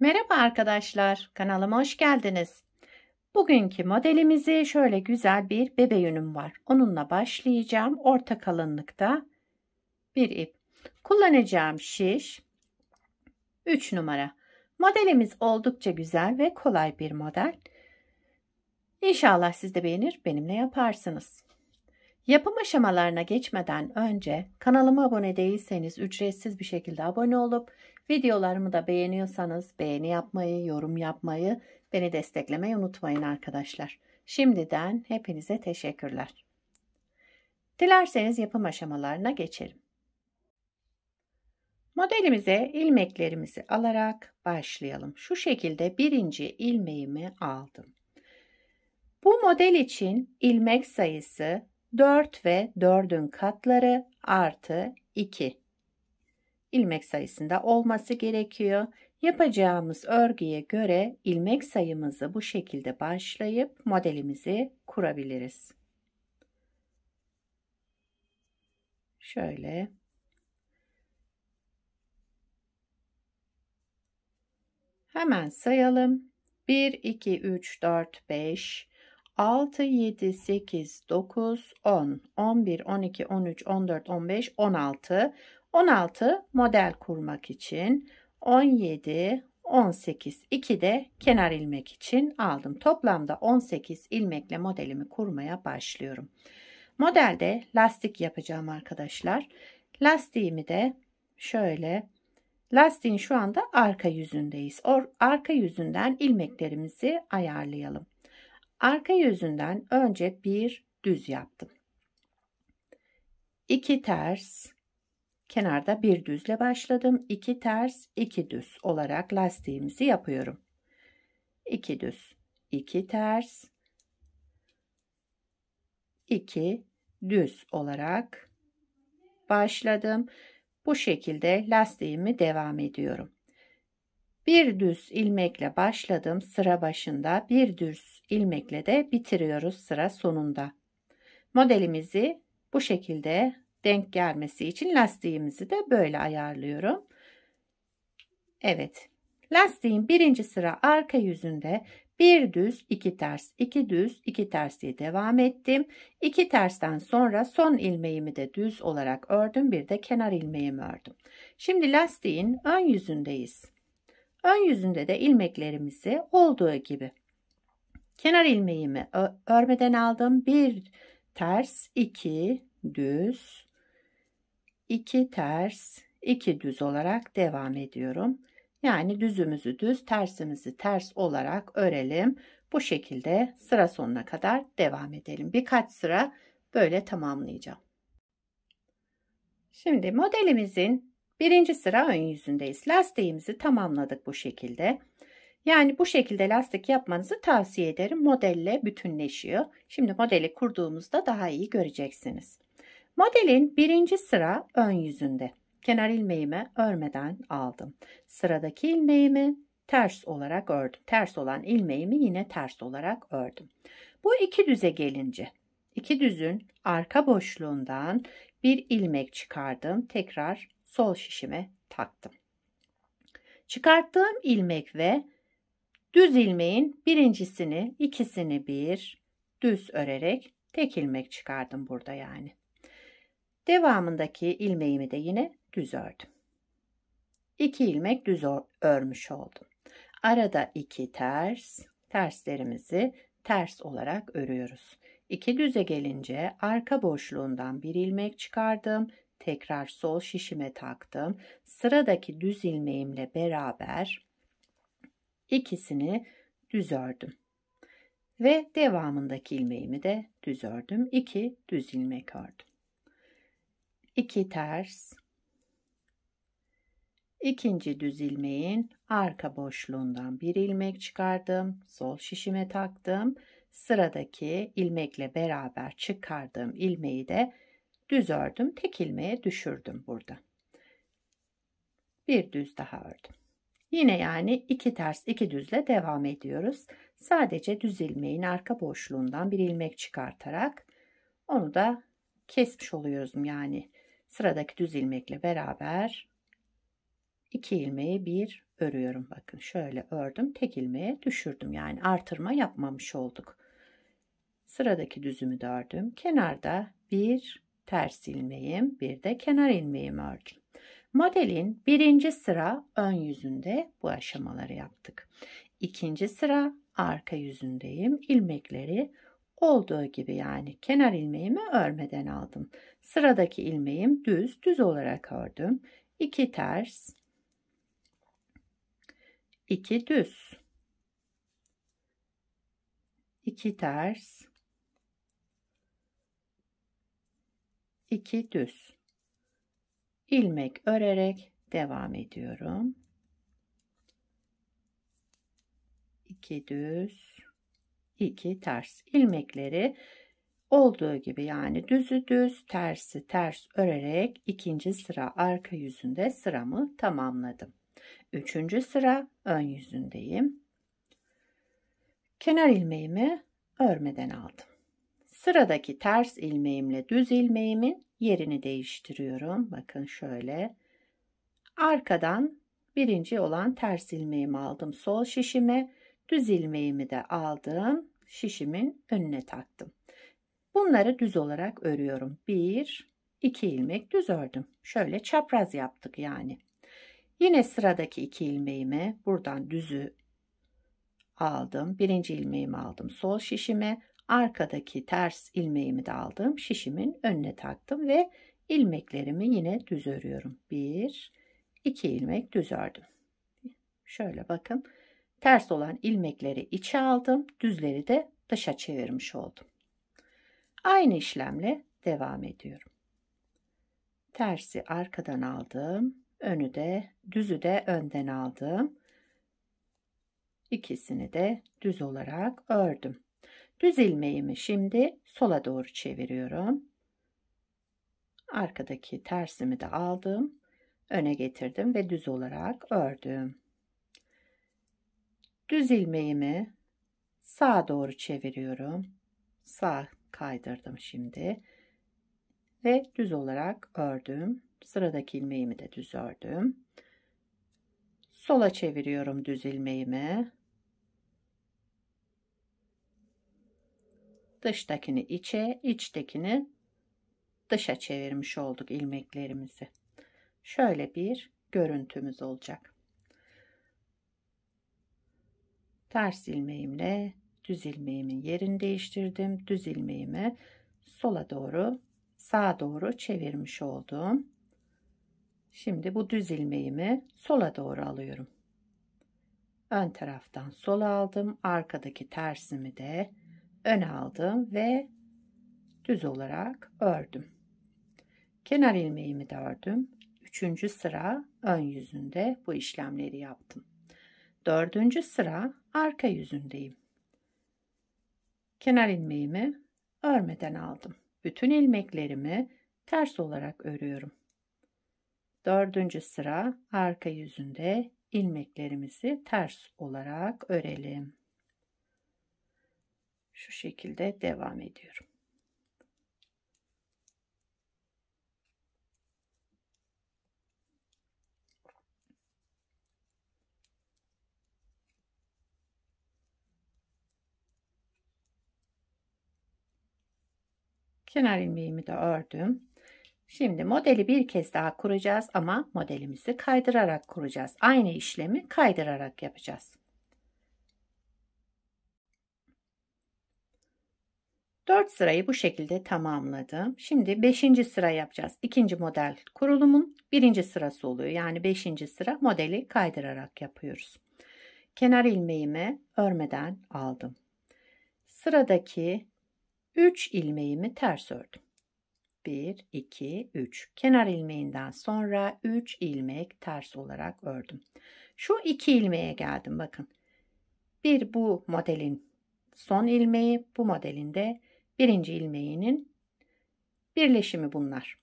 Merhaba arkadaşlar, kanalıma hoş geldiniz. Bugünkü modelimizi şöyle güzel bir bebe yünüm var. Onunla başlayacağım. Orta kalınlıkta bir ip. Kullanacağım şiş 3 numara. Modelimiz oldukça güzel ve kolay bir model. İnşallah siz de beğenir, benimle yaparsınız. Yapım aşamalarına geçmeden önce kanalıma abone değilseniz ücretsiz bir şekilde abone olup videolarımı da beğeniyorsanız beğeni yapmayı, yorum yapmayı, beni desteklemeyi unutmayın arkadaşlar. Şimdiden hepinize teşekkürler. Dilerseniz yapım aşamalarına geçelim. Modelimize ilmeklerimizi alarak başlayalım. Şu şekilde birinci ilmeğimi aldım. Bu model için ilmek sayısı 4 ve 4'ün katları artı 2 ilmek sayısında olması gerekiyor. Yapacağımız örgüye göre ilmek sayımızı bu şekilde başlayıp modelimizi kurabiliriz. Şöyle. Hemen sayalım. 1, 2, 3, 4, 5, 6, 7, 8, 9, 10, 11, 12, 13, 14, 15, 16. 16 model kurmak için 17, 18, 2 de kenar ilmek için aldım. Toplamda 18 ilmekle modelimi kurmaya başlıyorum. Modelde lastik yapacağım arkadaşlar. Lastiğimi de şöyle, lastiğin şu anda arka yüzündeyiz. Arka yüzünden ilmeklerimizi ayarlayalım. Arka yüzünden önce bir düz yaptım. 2 ters, kenarda bir düzle başladım. 2 ters, 2 düz olarak lastiğimizi yapıyorum. 2 düz, 2 ters, 2 düz olarak başladım. Bu şekilde lastiğimi devam ediyorum. Bir düz ilmekle başladım sıra başında, bir düz ilmekle de bitiriyoruz sıra sonunda. Modelimizi bu şekilde denk gelmesi için lastiğimizi de böyle ayarlıyorum. Evet, lastiğin birinci sıra arka yüzünde bir düz, iki ters, iki düz, iki ters diye devam ettim. İki tersten sonra son ilmeğimi de düz olarak ördüm, bir de kenar ilmeğimi ördüm. Şimdi lastiğin ön yüzündeyiz. Ön yüzünde de ilmeklerimizi olduğu gibi kenar ilmeğimi örmeden aldım. Bir ters, iki düz, iki ters, iki düz olarak devam ediyorum. Yani düzümüzü düz, tersimizi ters olarak örelim. Bu şekilde sıra sonuna kadar devam edelim. Birkaç sıra böyle tamamlayacağım. Şimdi modelimizin birinci sıra ön yüzündeyiz. Lastiğimizi tamamladık bu şekilde. Yani bu şekilde lastik yapmanızı tavsiye ederim. Modelle bütünleşiyor. Şimdi modeli kurduğumuzda daha iyi göreceksiniz. Modelin birinci sıra ön yüzünde. Kenar ilmeğimi örmeden aldım. Sıradaki ilmeğimi ters olarak ördüm. Ters olan ilmeğimi yine ters olarak ördüm. Bu iki düze gelince, iki düzün arka boşluğundan bir ilmek çıkardım. Tekrar sol şişime taktım. Çıkarttığım ilmek ve düz ilmeğin birincisini, ikisini bir düz örerek tek ilmek çıkardım burada yani. Devamındaki ilmeğimi de yine düz ördüm. 2 ilmek düz örmüş oldum. Arada 2 ters, terslerimizi ters olarak örüyoruz. 2 düze gelince arka boşluğundan bir ilmek çıkardım. Tekrar sol şişime taktım. Sıradaki düz ilmeğimle beraber ikisini düz ördüm. Ve devamındaki ilmeğimi de düz ördüm. 2 düz ilmek ördüm. 2 ters, ikinci düz ilmeğin arka boşluğundan bir ilmek çıkardım, sol şişime taktım. Sıradaki ilmekle beraber çıkardığım ilmeği de düz ördüm. Tek ilmeğe düşürdüm burada. Bir düz daha ördüm. Yine yani 2 ters 2 düzle devam ediyoruz. Sadece düz ilmeğin arka boşluğundan bir ilmek çıkartarak onu da kesmiş oluyoruz yani. Sıradaki düz ilmekle beraber 2 ilmeği bir örüyorum. Bakın şöyle ördüm, tek ilmeğe düşürdüm. Yani artırma yapmamış olduk. Sıradaki düzümü de ördüm. Kenarda bir ters ilmeğim, bir de kenar ilmeğimi ördüm. Modelin birinci sıra ön yüzünde bu aşamaları yaptık. İkinci sıra arka yüzündeyim. İlmekleri olduğu gibi, yani kenar ilmeğimi örmeden aldım. Sıradaki ilmeğim düz olarak ördüm. 2 ters, 2 düz, 2 ters, 2 düz ilmek örerek devam ediyorum. 2 düz, 2 ters ilmekleri olduğu gibi, yani düzü düz, tersi ters örerek ikinci sıra arka yüzünde sıramı tamamladım. Üçüncü sıra ön yüzündeyim. Kenar ilmeğimi örmeden aldım. Sıradaki ters ilmeğimle düz ilmeğimin yerini değiştiriyorum. Bakın şöyle. Arkadan birinci olan ters ilmeğimi aldım sol şişime. Düz ilmeğimi de aldım. Şişimin önüne taktım. Bunları düz olarak örüyorum. 1, 2 ilmek düz ördüm. Şöyle çapraz yaptık yani. Yine sıradaki 2 ilmeğimi buradan düzü aldım. Birinci ilmeğimi aldım sol şişime. Arkadaki ters ilmeğimi de aldım. Şişimin önüne taktım ve ilmeklerimi yine düz örüyorum. 1, 2 ilmek düz ördüm. Şöyle bakın. Ters olan ilmekleri içe aldım. Düzleri de dışa çevirmiş oldum. Aynı işlemle devam ediyorum. Tersi arkadan aldım. Düzü de önden aldım. İkisini de düz olarak ördüm. Düz ilmeğimi şimdi sola doğru çeviriyorum. Arkadaki tersimi de aldım. Öne getirdim ve düz olarak ördüm. Düz ilmeğimi sağa doğru çeviriyorum. Sağ kaydırdım şimdi. Ve düz olarak ördüm. Sıradaki ilmeğimi de düz ördüm. Sola çeviriyorum düz ilmeğimi. Dıştakini içe, içtekini dışa çevirmiş olduk ilmeklerimizi. Şöyle bir görüntümüz olacak. Ters ilmeğimle düz ilmeğimin yerini değiştirdim. Düz ilmeğimi sola doğru, sağa doğru çevirmiş oldum. Şimdi bu düz ilmeğimi sola doğru alıyorum. Ön taraftan sola aldım. Arkadaki tersimi de öne aldım ve düz olarak ördüm. Kenar ilmeğimi de ördüm. Üçüncü sıra ön yüzünde bu işlemleri yaptım. Dördüncü sıra arka yüzündeyim. Kenar ilmeğimi örmeden aldım. Bütün ilmeklerimi ters olarak örüyorum. Dördüncü sıra arka yüzünde ilmeklerimizi ters olarak örelim. Şu şekilde devam ediyorum. Kenar ilmeğimi de ördüm. Şimdi modeli bir kez daha kuracağız ama modelimizi kaydırarak kuracağız. Aynı işlemi kaydırarak yapacağız. 4 sırayı bu şekilde tamamladım. Şimdi 5. sıra yapacağız. İkinci model kurulumun 1. sırası oluyor. Yani 5. sıra modeli kaydırarak yapıyoruz. Kenar ilmeğimi örmeden aldım. Sıradaki 3 ilmeğimi ters ördüm. 1, 2, 3. Kenar ilmeğinden sonra 3 ilmek ters olarak ördüm. Şu 2 ilmeğe geldim bakın. Bir bu modelin son ilmeği, bu modelin de birinci ilmeğinin birleşimi bunlar.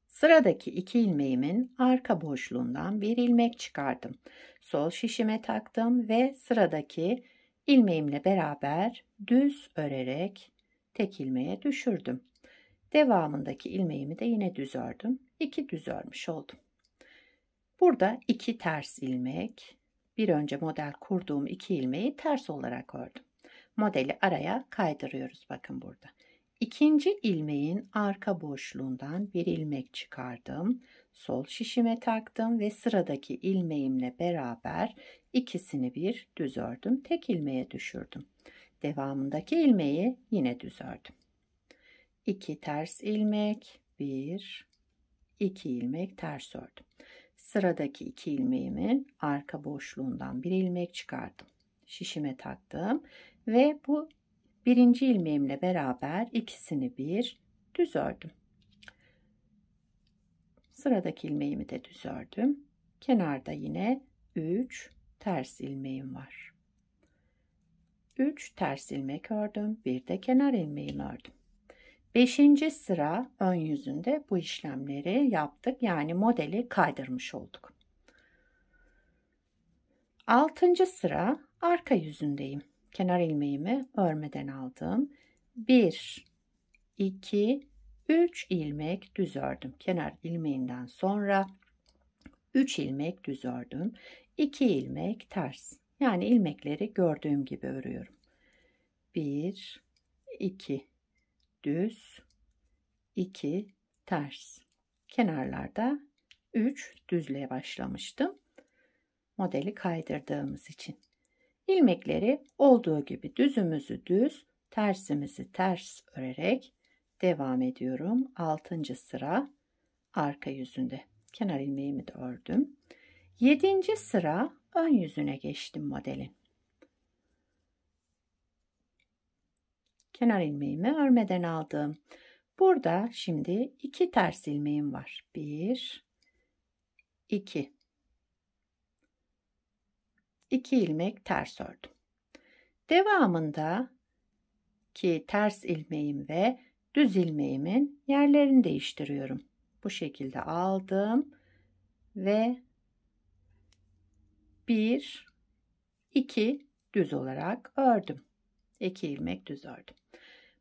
Sıradaki 2 ilmeğimin arka boşluğundan bir ilmek çıkardım. Sol şişime taktım ve sıradaki ilmeğimle beraber düz örerek tek ilmeğe düşürdüm. Devamındaki ilmeğimi de yine düz ördüm. 2 düz örmüş oldum. Burada 2 ters ilmek, bir önce model kurduğum 2 ilmeği ters olarak ördüm. Modeli araya kaydırıyoruz bakın burada. İkinci ilmeğin arka boşluğundan bir ilmek çıkardım. Sol şişime taktım ve sıradaki ilmeğimle beraber ikisini bir düz ördüm. Tek ilmeğe düşürdüm. Devamındaki ilmeği yine düz ördüm. 2 ters ilmek, 1, 2 ilmek ters ördüm. Sıradaki 2 ilmeğimin arka boşluğundan bir ilmek çıkardım. Şişime taktım ve bu birinci ilmeğimle beraber ikisini bir düz ördüm. Sıradaki ilmeğimi de düz ördüm. Kenarda yine 3 ters ilmeğim var. 3 ters ilmek ördüm. Bir de kenar ilmeğimi ördüm. 5. sıra ön yüzünde bu işlemleri yaptık. Yani modeli kaydırmış olduk. 6. sıra arka yüzündeyim. Kenar ilmeğimi örmeden aldım. 1, 2, 3 ilmek düz ördüm. Kenar ilmeğinden sonra 3 ilmek düz ördüm. 2 ilmek ters. Yani ilmekleri gördüğüm gibi örüyorum. 1, 2 düz, 2 ters. Kenarlarda 3 düzle başlamıştım. Modeli kaydırdığımız için. İlmekleri olduğu gibi düzümüzü düz, tersimizi ters örerek devam ediyorum. 6. sıra arka yüzünde. Kenar ilmeğimi de ördüm. 7. sıra ön yüzüne geçtim modelin. Kenar ilmeğimi örmeden aldım. Burada şimdi 2 ters ilmeğim var. 1, 2. 2 ilmek ters ördüm. Devamında ki ters ilmeğim ve düz ilmeğimin yerlerini değiştiriyorum. Bu şekilde aldım ve 1, 2 düz olarak ördüm. 2 ilmek düz ördüm.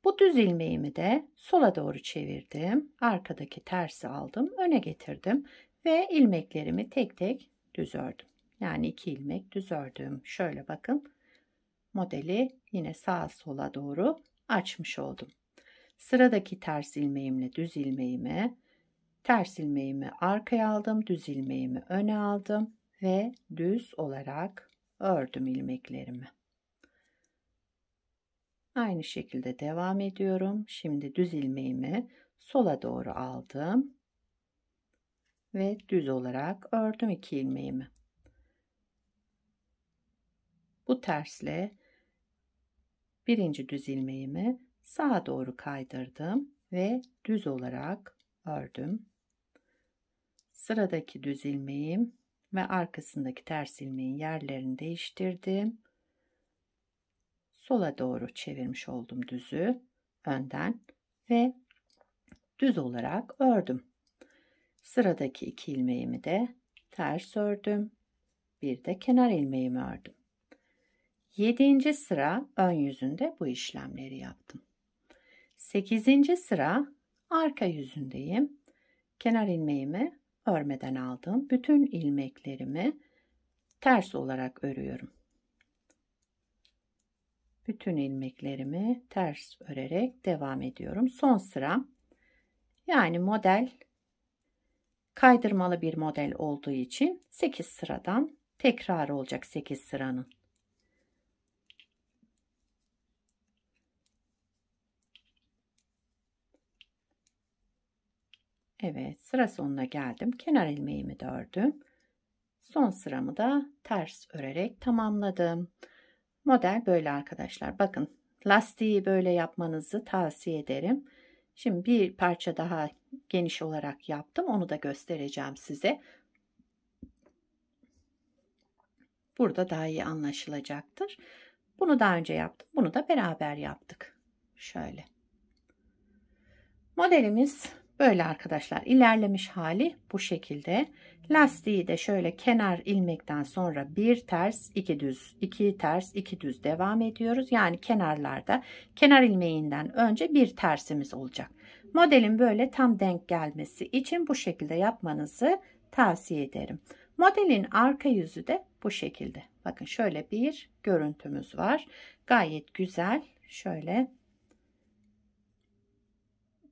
Bu düz ilmeğimi de sola doğru çevirdim. Arkadaki tersi aldım, öne getirdim ve ilmeklerimi tek tek düz ördüm. Yani 2 ilmek düz ördüm. Şöyle bakın. Modeli yine sağa sola doğru açmış oldum. Sıradaki ters ilmeğimle düz ilmeğimi, ters ilmeğimi arkaya aldım, düz ilmeğimi öne aldım ve düz olarak ördüm ilmeklerimi. Aynı şekilde devam ediyorum. Şimdi düz ilmeğimi sola doğru aldım ve düz olarak ördüm 2 ilmeğimi. Bu tersle birinci düz ilmeğimi sağa doğru kaydırdım ve düz olarak ördüm. Sıradaki düz ilmeğim ve arkasındaki ters ilmeğin yerlerini değiştirdim. Sola doğru çevirmiş oldum düzü önden ve düz olarak ördüm. Sıradaki 2 ilmeğimi de ters ördüm. Bir de kenar ilmeğimi ördüm. 7. sıra ön yüzünde bu işlemleri yaptım. 8. sıra arka yüzündeyim. Kenar ilmeğimi örmeden aldım. Bütün ilmeklerimi ters olarak örüyorum. Bütün ilmeklerimi ters örerek devam ediyorum. Son sıram. Yani model kaydırmalı bir model olduğu için 8 sıradan tekrar olacak 8 sıranın. Evet, sıra sonuna geldim. Kenar ilmeğimi de ördüm. Son sıramı da ters örerek tamamladım. Model böyle arkadaşlar. Bakın, lastiği böyle yapmanızı tavsiye ederim. Şimdi bir parça daha geniş olarak yaptım. Onu da göstereceğim size. Burada daha iyi anlaşılacaktır. Bunu daha önce yaptım. Bunu da beraber yaptık. Şöyle. Modelimiz böyle arkadaşlar. İlerlemiş hali bu şekilde. Lastiği de şöyle kenar ilmekten sonra bir ters, iki düz, iki ters, iki düz devam ediyoruz. Yani kenarlarda kenar ilmeğinden önce bir tersimiz olacak. Modelin böyle tam denk gelmesi için bu şekilde yapmanızı tavsiye ederim. Modelin arka yüzü de bu şekilde. Bakın şöyle bir görüntümüz var. Gayet güzel. Şöyle.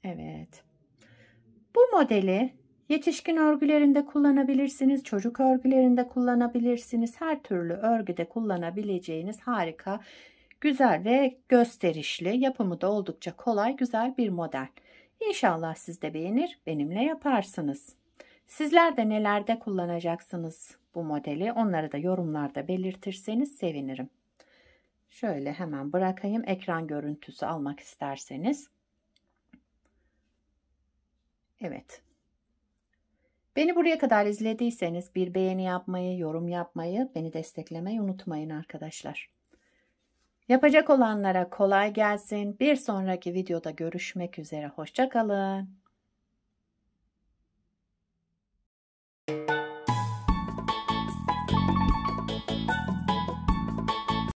Evet. Bu modeli yetişkin örgülerinde kullanabilirsiniz. Çocuk örgülerinde kullanabilirsiniz. Her türlü örgüde kullanabileceğiniz harika, güzel ve gösterişli, yapımı da oldukça kolay, güzel bir model. İnşallah siz de beğenir, benimle yaparsınız. Sizler de nelerde kullanacaksınız bu modeli? Onları da yorumlarda belirtirseniz sevinirim. Şöyle hemen bırakayım, ekran görüntüsü almak isterseniz. Evet. Beni buraya kadar izlediyseniz bir beğeni yapmayı, yorum yapmayı, beni desteklemeyi unutmayın arkadaşlar. Yapacak olanlara kolay gelsin. Bir sonraki videoda görüşmek üzere. Hoşça kalın.